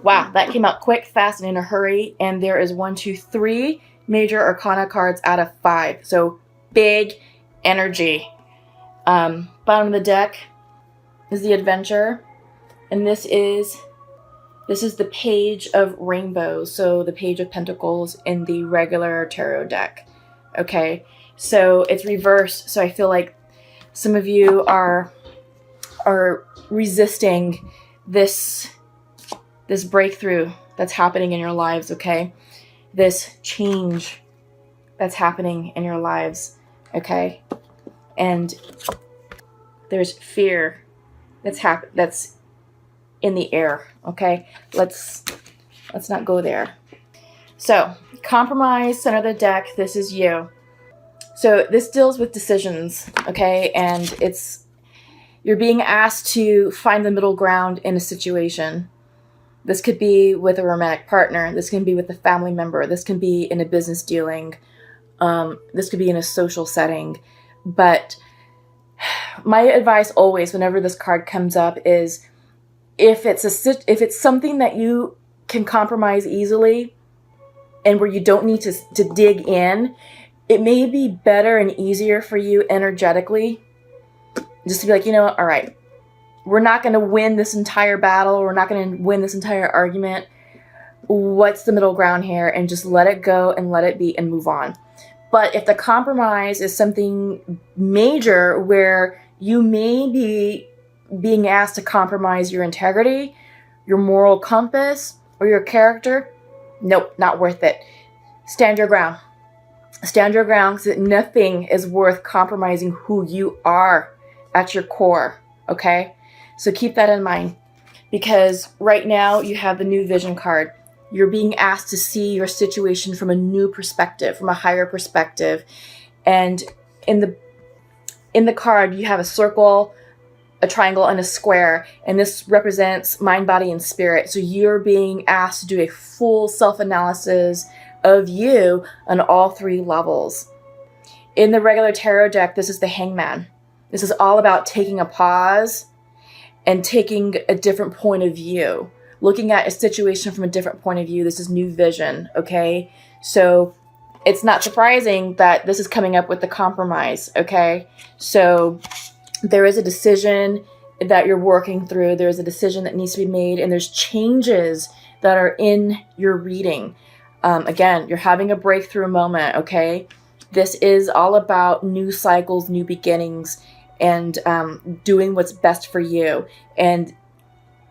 Wow, that came out quick, fast, and in a hurry. And there is 1, 2, 3 major arcana cards out of 5. So big energy. Bottom of the deck is the adventure. And this is the page of rainbows. So the page of pentacles in the regular tarot deck. Okay. So it's reversed. So I feel like some of you are resisting this breakthrough that's happening in your lives, okay? This change that's happening in your lives, okay? And there's fear that's in the air, okay? Let's not go there. So, compromise, center of the deck, this is you. So this deals with decisions, okay? And you're being asked to find the middle ground in a situation. This could be with a romantic partner. This can be with a family member. This can be in a business dealing. This could be in a social setting. But my advice always, whenever this card comes up, is if it's something that you can compromise easily and where you don't need to dig in, it may be better and easier for you energetically just to be like, you know what, all right, we're not going to win this entire battle. We're not going to win this entire argument. What's the middle ground here? And just let it go and let it be and move on. But if the compromise is something major where you may be being asked to compromise your integrity, your moral compass, or your character, nope, not worth it. Stand your ground. Stand your ground, because nothing is worth compromising who you are at your core, okay? So keep that in mind, because right now you have the new vision card. You're being asked to see your situation from a new perspective, from a higher perspective. And in the card, you have a circle, a triangle, and a square. And this represents mind, body, and spirit. So you're being asked to do a full self-analysis of you on all 3 levels. In the regular tarot deck, this is the Hangman. This is all about taking a pause and taking a different point of view, looking at a situation from a different point of view. This is new vision, okay? So it's not surprising that this is coming up with the compromise, okay? So there is a decision that you're working through. There's a decision that needs to be made, and there's changes that are in your reading. Again, you're having a breakthrough moment, okay? This is all about new cycles, new beginnings, and doing what's best for you. And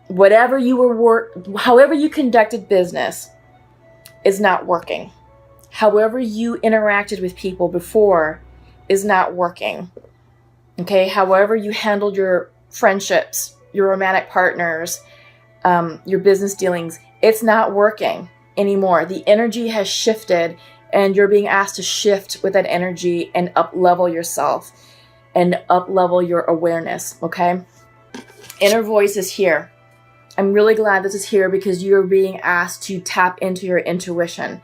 however you conducted business is not working. However you interacted with people before is not working. Okay? However you handled your friendships, your romantic partners, your business dealings, it's not working anymore. The energy has shifted, and you're being asked to shift with that energy and up-level yourself and up-level your awareness, okay? Inner voice is here. I'm really glad this is here because you're being asked to tap into your intuition.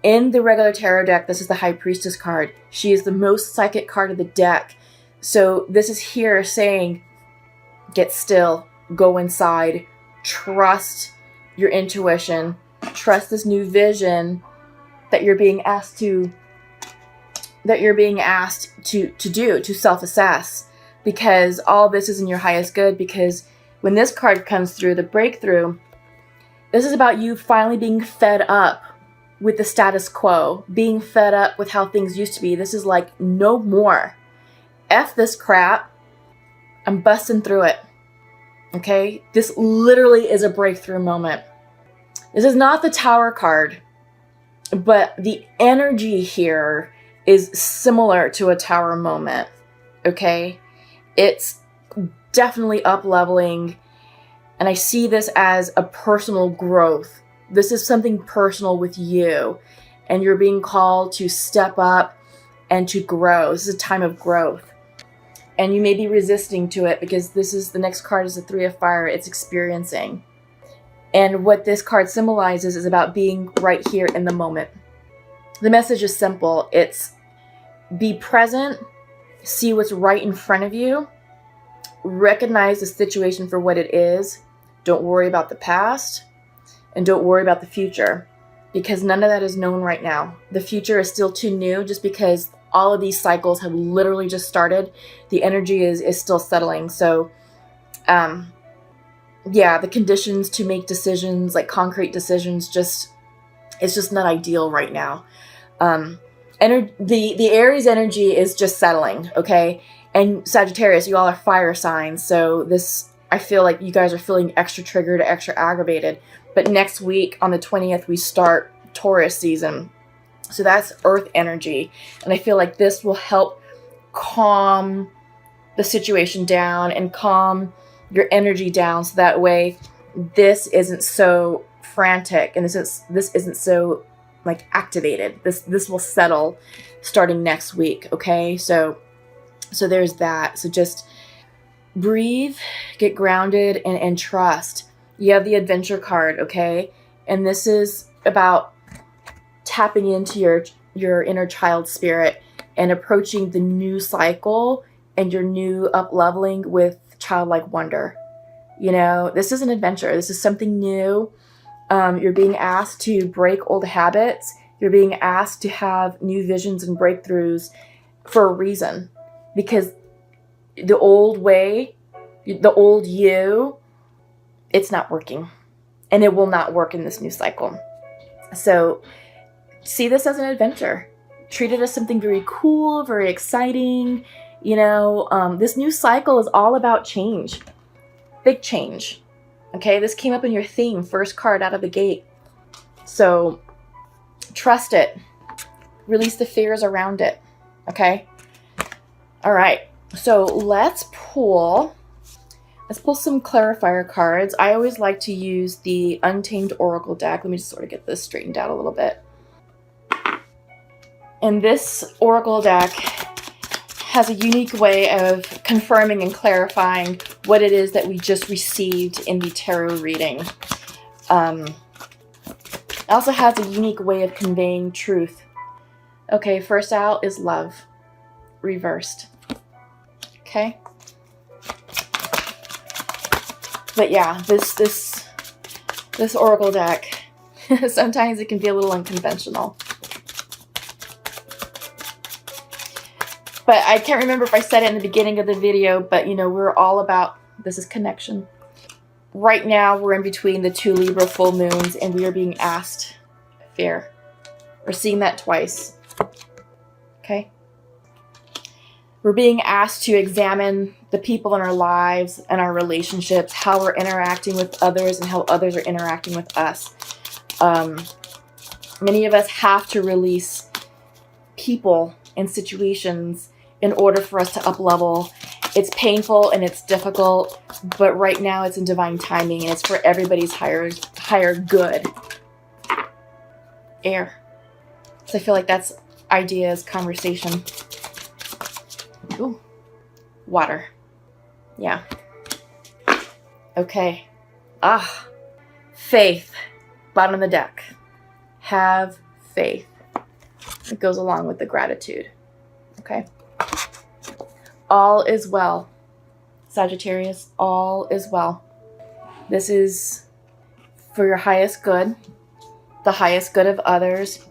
In the regular tarot deck, this is the High Priestess card. She is the most psychic card of the deck. So this is here saying, get still, go inside, trust your intuition, trust this new vision that you're being asked to do, to self-assess, because all this is in your highest good. Because when this card comes through, the breakthrough, this is about you finally being fed up with the status quo, being fed up with how things used to be. This is like, no more. F this crap. I'm busting through it. Okay? This literally is a breakthrough moment. This is not the Tower card, but the energy here is similar to a Tower moment. Okay? It's definitely up-leveling, and I see this as a personal growth. This is something personal with you, and you're being called to step up and to grow. This is a time of growth, and you may be resisting to it because the next card is the Three of Fire. It's experiencing, and what this card symbolizes is about being right here in the moment. The message is simple. It's be present, see what's right in front of you, recognize the situation for what it is. Don't worry about the past. and don't worry about the future, because none of that is known right now. The future is still too new, just because all of these cycles have literally just started. The energy is still settling. So yeah, the conditions to make decisions, like concrete decisions, it's just not ideal right now. The Aries energy is just settling, okay? And Sagittarius, you all are fire signs, so this, I feel like you guys are feeling extra triggered, extra aggravated. But next week on the 20th, we start Taurus season. So that's earth energy. And I feel like this will help calm the situation down and calm your energy down, so that way this isn't so frantic and this isn't so like activated. This will settle starting next week, okay? So there's that. So just breathe, get grounded, and trust. You have the adventure card, okay? And this is about tapping into your inner child spirit and approaching the new cycle and your new up leveling with childlike wonder. You know, this is an adventure. This is something new. You're being asked to break old habits. You're being asked to have new visions and breakthroughs for a reason, because the old way, the old you, it's not working, and it will not work in this new cycle. So see this as an adventure. Treat it as something very cool, very exciting. You know, this new cycle is all about change. Big change. Okay, this came up in your theme, first card out of the gate. So trust it. Release the fears around it. Okay? All right. So let's pull some clarifier cards. I always like to use the Untamed Oracle deck. Let me just sort of get this straightened out a little bit. And this Oracle deck has a unique way of confirming and clarifying what it is that we just received in the tarot reading. It also has a unique way of conveying truth. Okay, first out is love, reversed. Okay? But yeah, this Oracle deck, sometimes it can be a little unconventional. But I can't remember if I said it in the beginning of the video, but you know, we're all about, this is connection. Right now, we're in between the 2 Libra full moons, and we are being asked fear. We're seeing that twice. Okay? We're being asked to examine the people in our lives and our relationships, how we're interacting with others and how others are interacting with us. Many of us have to release people and situations in order for us to up level. It's painful and it's difficult, but right now it's in divine timing and it's for everybody's higher good. Air. So I feel like that's ideas, conversation. Ooh. Water. Yeah. Okay. Faith. Bottom of the deck. Have faith. It goes along with the gratitude. Okay. All is well. Sagittarius, all is well. This is for your highest good, the highest good of others.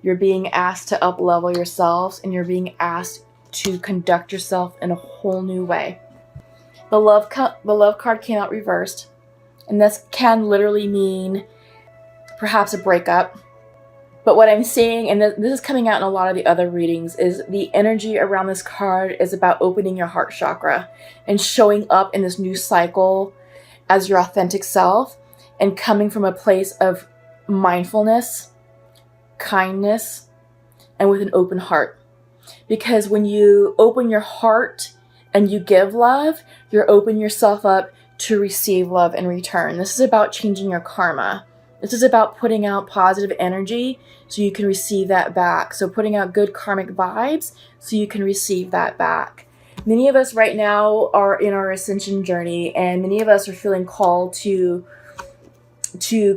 You're being asked to up level yourselves, and you're being asked to conduct yourself in a whole new way. The love card came out reversed, and this can literally mean perhaps a breakup. But what I'm seeing, and this is coming out in a lot of the other readings, is the energy around this card is about opening your heart chakra and showing up in this new cycle as your authentic self and coming from a place of mindfulness, kindness, and with an open heart. Because when you open your heart and you give love, you're opening yourself up to receive love in return. This is about changing your karma. This is about putting out positive energy so you can receive that back. So putting out good karmic vibes so you can receive that back. Many of us right now are in our ascension journey, and many of us are feeling called to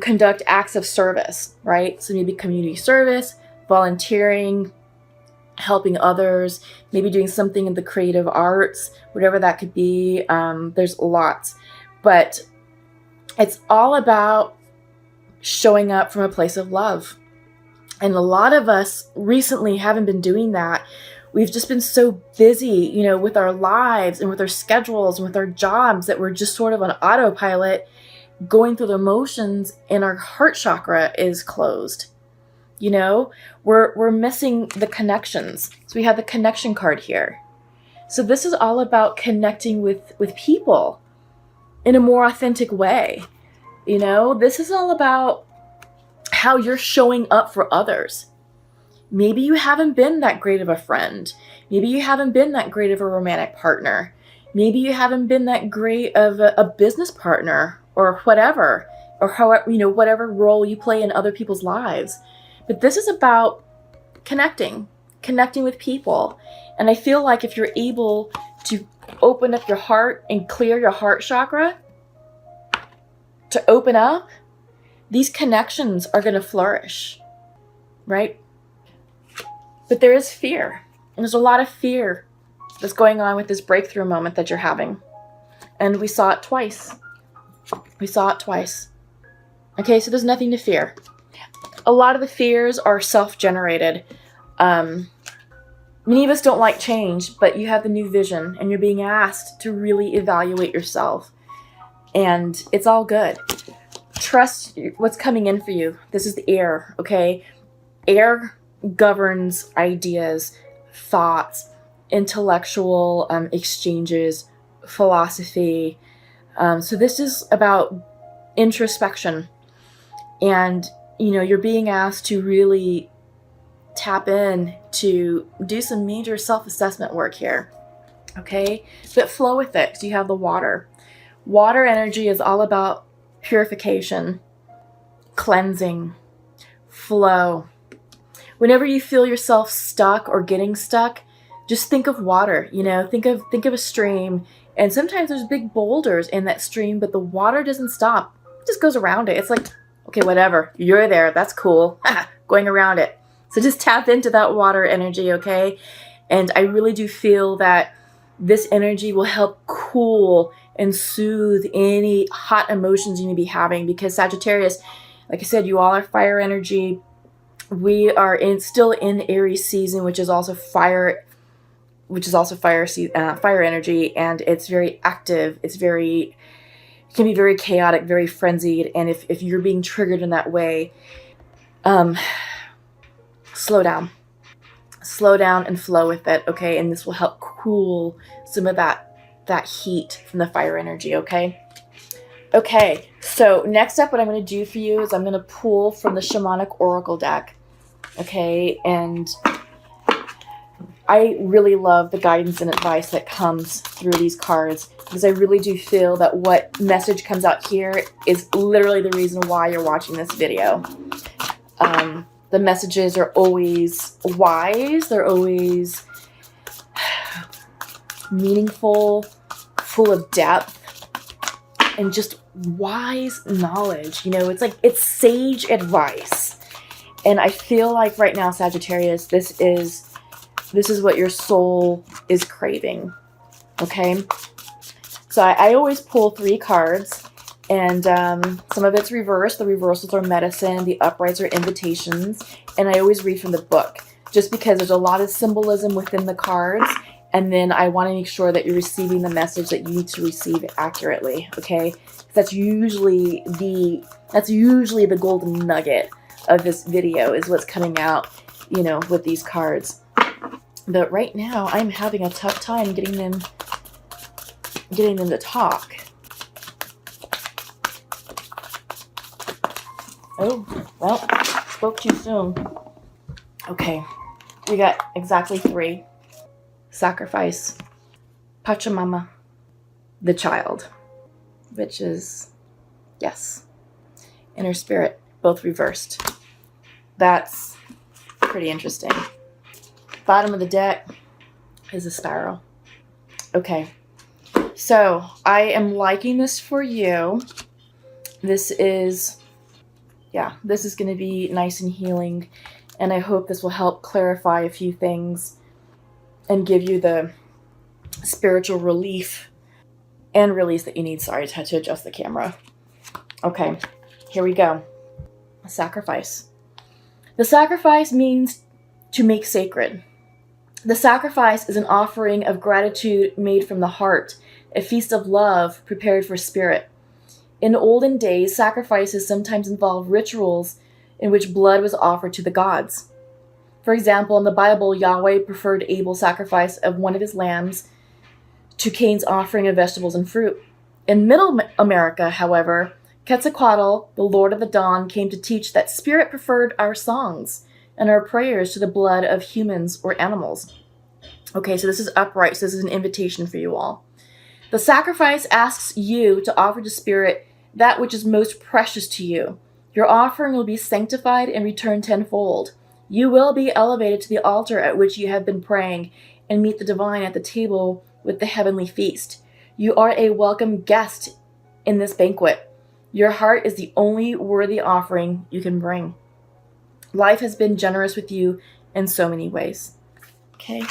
conduct acts of service, right? So maybe community service, volunteering, helping others, maybe doing something in the creative arts, whatever that could be. There's lots. But it's all about showing up from a place of love. And a lot of us recently haven't been doing that. We've just been so busy, with our lives and with our schedules and with our jobs that we're just sort of on autopilot, going through the motions, and our heart chakra is closed. We're missing the connections. So we have the connection card here. So this is all about connecting with people in a more authentic way. This is all about how you're showing up for others. Maybe you haven't been that great of a friend. Maybe you haven't been that great of a romantic partner. Maybe you haven't been that great of a business partner or whatever, or however, whatever role you play in other people's lives. But this is about connecting with people. And I feel like if you're able to open up your heart and clear your heart chakra to open up, these connections are going to flourish, right? But there is fear. And there's a lot of fear that's going on with this breakthrough moment that you're having. And we saw it twice. Okay, so there's nothing to fear. A lot of the fears are self-generated. Many of us don't like change, but you have the new vision and you're being asked to really evaluate yourself. And it's all good. Trust what's coming in for you. This is the air, okay? Air governs ideas, thoughts, intellectual exchanges, philosophy. So this is about introspection. And, you're being asked to really tap in to do some major self-assessment work here, okay? But flow with it, because you have the water. Water energy is all about purification, cleansing, flow. Whenever you feel yourself stuck or getting stuck, just think of water, think of a stream. And sometimes there's big boulders in that stream, but the water doesn't stop. It just goes around it. It's like, okay, whatever, you're there, that's cool, going around it. So just tap into that water energy, okay? And I really do feel that this energy will help cool and soothe any hot emotions you may be having, because Sagittarius, like I said, you all are fire energy. We are still in Aries season, which is also fire energy, and it's very active. It can be very chaotic, very frenzied, and if you're being triggered in that way, slow down and flow with it, okay? And this will help cool some of that heat from the fire energy, okay? Okay, so next up, what I'm going to do for you is I'm going to pull from the Shamanic Oracle deck, okay? And I really love the guidance and advice that comes through these cards, because I really do feel that what message comes out here is literally the reason why you're watching this video. The messages are always wise. They're always meaningful, full of depth, and just wise knowledge. It's sage advice. And I feel like right now, Sagittarius, this is what your soul is craving, okay? So I always pull 3 cards, and some of it's reversed. The reversals are medicine, the uprights are invitations, and I always read from the book, just because there's a lot of symbolism within the cards, and then I want to make sure that you're receiving the message that you need to receive accurately, okay? That's usually the golden nugget of this video, is what's coming out, with these cards. But right now, I'm having a tough time getting them to talk. Oh, well, spoke too soon. Okay, we got exactly 3. Sacrifice, Pachamama, the child, which is, yes, inner spirit, both reversed. That's pretty interesting. Bottom of the deck is a spiral. Okay, so I am liking this for you. This is going to be nice and healing, and I hope this will help clarify a few things and give you the spiritual relief and release that you need. Sorry, I had to adjust the camera. Okay, here we go. Sacrifice. The sacrifice means to make sacred. The sacrifice is an offering of gratitude made from the heart, a feast of love prepared for spirit. In olden days, sacrifices sometimes involved rituals in which blood was offered to the gods. For example, in the Bible, Yahweh preferred Abel's sacrifice of one of his lambs to Cain's offering of vegetables and fruit. In Middle America, however, Quetzalcoatl, the Lord of the Dawn, came to teach that spirit preferred our songs and our prayers to the blood of humans or animals. Okay, so this is upright, so this is an invitation for you all. The sacrifice asks you to offer to spirit that which is most precious to you. Your offering will be sanctified and returned tenfold. You will be elevated to the altar at which you have been praying and meet the divine at the table with the heavenly feast. You are a welcome guest in this banquet. Your heart is the only worthy offering you can bring. Life has been generous with you in so many ways. Okay.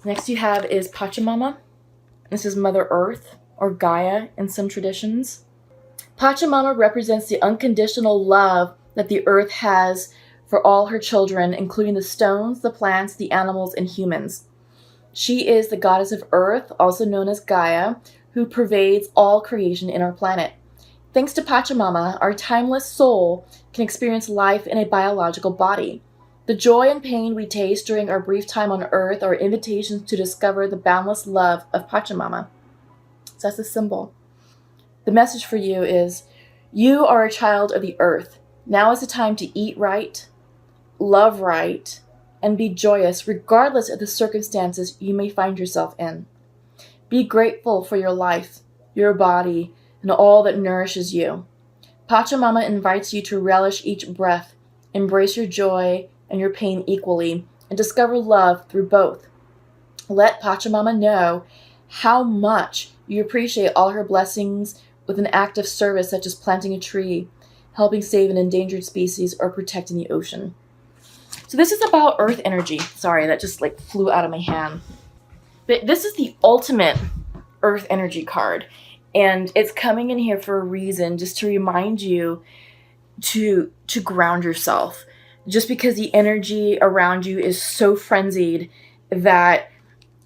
Next you have is Pachamama. This is Mother Earth, or Gaia in some traditions. Pachamama represents the unconditional love that the earth has for all her children, including the stones, the plants, the animals, and humans. She is the goddess of earth, also known as Gaia, who pervades all creation in our planet. Thanks to Pachamama, our timeless soul can experience life in a biological body. The joy and pain we taste during our brief time on earth are invitations to discover the boundless love of Pachamama. So that's the symbol. The message for you is, you are a child of the earth. Now is the time to eat right, love right, and be joyous regardless of the circumstances you may find yourself in. Be grateful for your life, your body, and all that nourishes you. Pachamama invites you to relish each breath, embrace your joy and your pain equally, and discover love through both. Let Pachamama know how much you appreciate all her blessings with an act of service such as planting a tree, helping save an endangered species, or protecting the ocean. So this is about earth energy. Sorry, that just flew out of my hand. But this is the ultimate earth energy card. And it's coming in here for a reason, just to remind you to ground yourself. Just because the energy around you is so frenzied that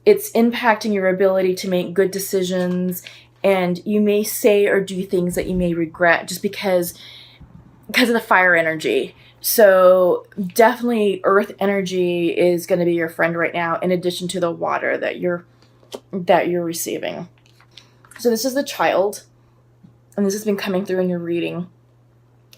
it's impacting your ability to make good decisions, and you may say or do things that you may regret just because of the fire energy. So definitely earth energy is going to be your friend right now, in addition to the water that you're receiving. So this is the child, and this has been coming through in your reading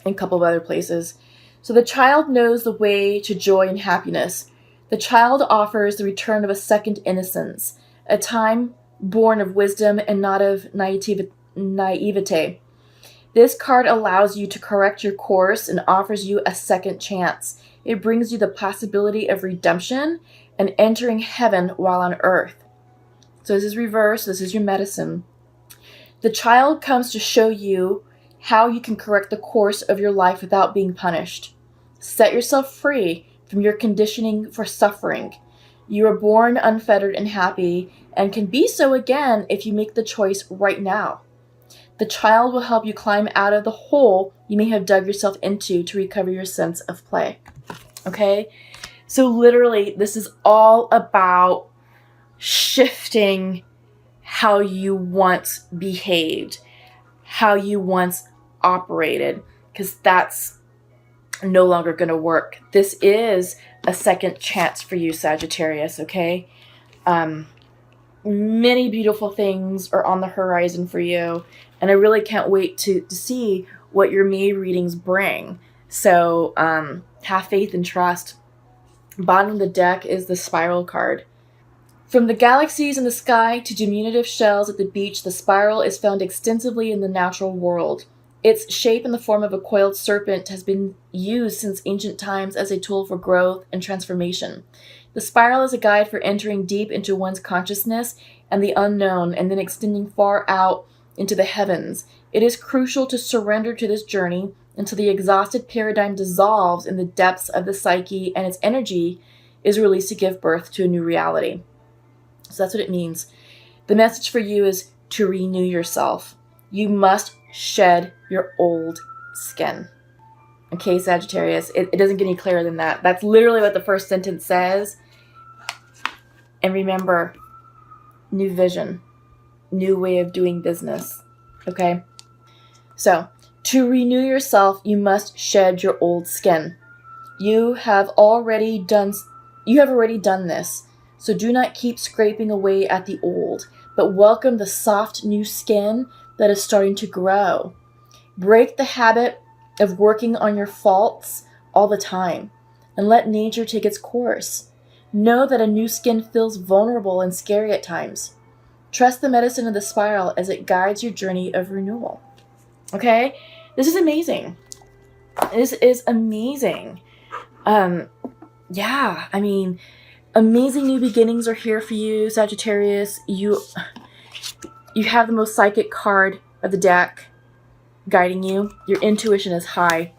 in a couple of other places. So the child knows the way to joy and happiness. The child offers the return of a second innocence, a time born of wisdom and not of naivete. This card allows you to correct your course and offers you a second chance. It brings you the possibility of redemption and entering heaven while on earth. So this is reverse. This is your medicine. The child comes to show you how you can correct the course of your life without being punished. Set yourself free from your conditioning for suffering. You are born unfettered and happy, and can be so again if you make the choice right now. The child will help you climb out of the hole you may have dug yourself into to recover your sense of play. Okay? So literally, this is all about shifting how you once behaved, how you once operated, because that's no longer going to work. This is a second chance for you, Sagittarius, okay? Many beautiful things are on the horizon for you, and I really can't wait to see what your May readings bring. So have faith and trust. Bottom of the deck is the spiral card. From the galaxies in the sky to diminutive shells at the beach, the spiral is found extensively in the natural world. Its shape in the form of a coiled serpent has been used since ancient times as a tool for growth and transformation. The spiral is a guide for entering deep into one's consciousness and the unknown, and then extending far out into the heavens. It is crucial to surrender to this journey until the exhausted paradigm dissolves in the depths of the psyche and its energy is released to give birth to a new reality. So that's what it means. The message for you is to renew yourself. You must shed your old skin. Okay, Sagittarius. It doesn't get any clearer than that. That's literally what the first sentence says. And remember, new vision, new way of doing business. Okay? So, to renew yourself, you must shed your old skin. You have already done this. So do not keep scraping away at the old, but welcome the soft new skin that is starting to grow. Break the habit of working on your faults all the time and let nature take its course. Know that a new skin feels vulnerable and scary at times. Trust the medicine of the spiral as it guides your journey of renewal. Okay? This is amazing. This is amazing. Yeah, I mean, amazing new beginnings are here for you, Sagittarius. You have the most psychic card of the deck guiding you. Your intuition is high.